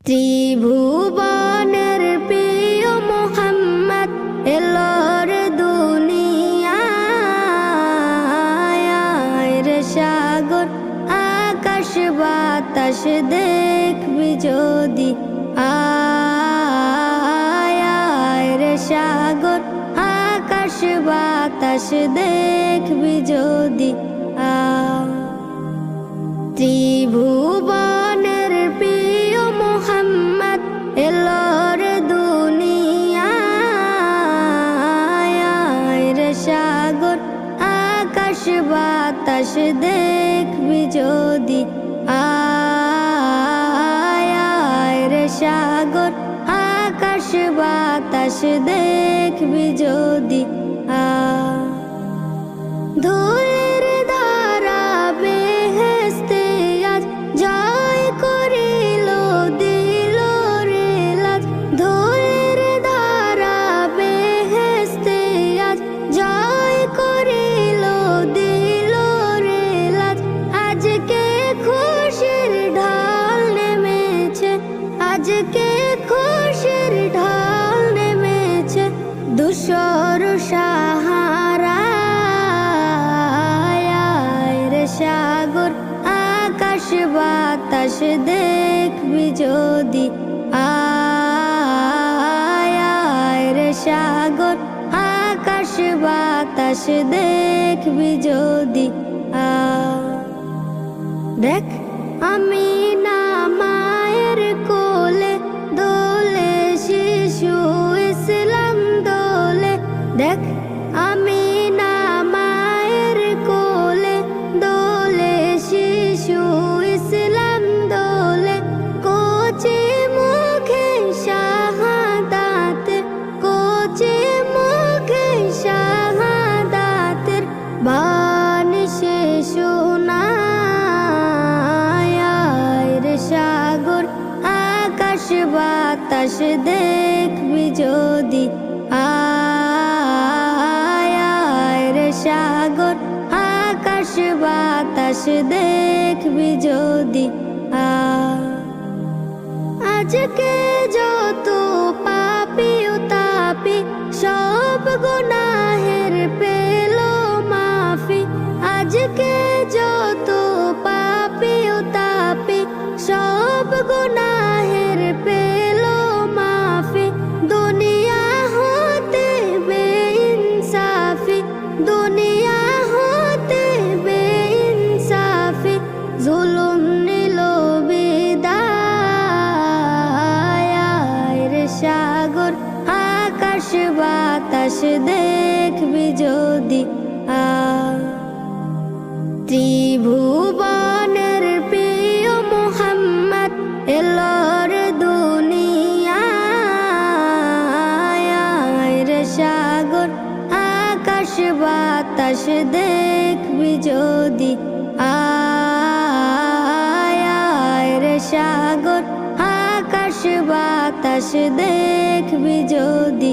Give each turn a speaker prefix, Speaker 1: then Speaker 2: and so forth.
Speaker 1: ত্রিভুবনের প্রিয় মোহাম্মদ এলোর দুনিয়ায় রে সাগর আকাশ বাতাস দেখবি যদি আয় রে সাগর আকাশ বাতাস দেখবি যদি ত্রিভুবনের প্রিয় মোহাম্মদ এলোর দুনিয়ায় রে সাগর আকাশ বাতাস দেখবি যদি আয় রে সাগর আকাশ বাতাস দেখবি যদি ধুলির ধারা বেহেশতে আজ জয় করিল দিল রে লাজ ধুলির ধারা বেহেশতে আজ জয় করিল দিল রে লাজ আজকে খুশির ঢাল নেমেছে আজকে খুশির ঢাল নেমেছে ধূসর সাহারা সাগর আকাশ বাতাস দেখবি যদি আয় রে সাগর আকাশ বাতাস দেখবি যদি দেখ আমি না মায়ের কোলে দোলে শিশু ইসলাম দোলে দেখ আমি না মায়ের কোলে দোলে শিশু ইসলাম দোলে কোচে মুখে শাহাদাতের কোচে মুখে শাহাদাতের বাণী সে শোনায় রে সাগর আকাশ বাতাস দেখবি যদি আয় রে সাগর আকাশ বাতাস দেখবি যদি আজকে যত পাপি ও তাপি সব গুনাহের পেল মাফি আজকে যত পাপি ও তাপি সব গুনাহের পেল মাফি দুনিয়া হতে বেইনসাফি দুনিয়া হতে বেইনসাফি জুলুম নিল বিদায় রে সাগর আকাশ বাতাস দেখবি যদি ত্রিভুবনের প্রিয় মোহাম্মদ এলোর দুনিয়ায় রে সাগর আকাশ বাতাস দেখবি যদি আয় রে সাগর আকাশ বাতাস দেখবি যদি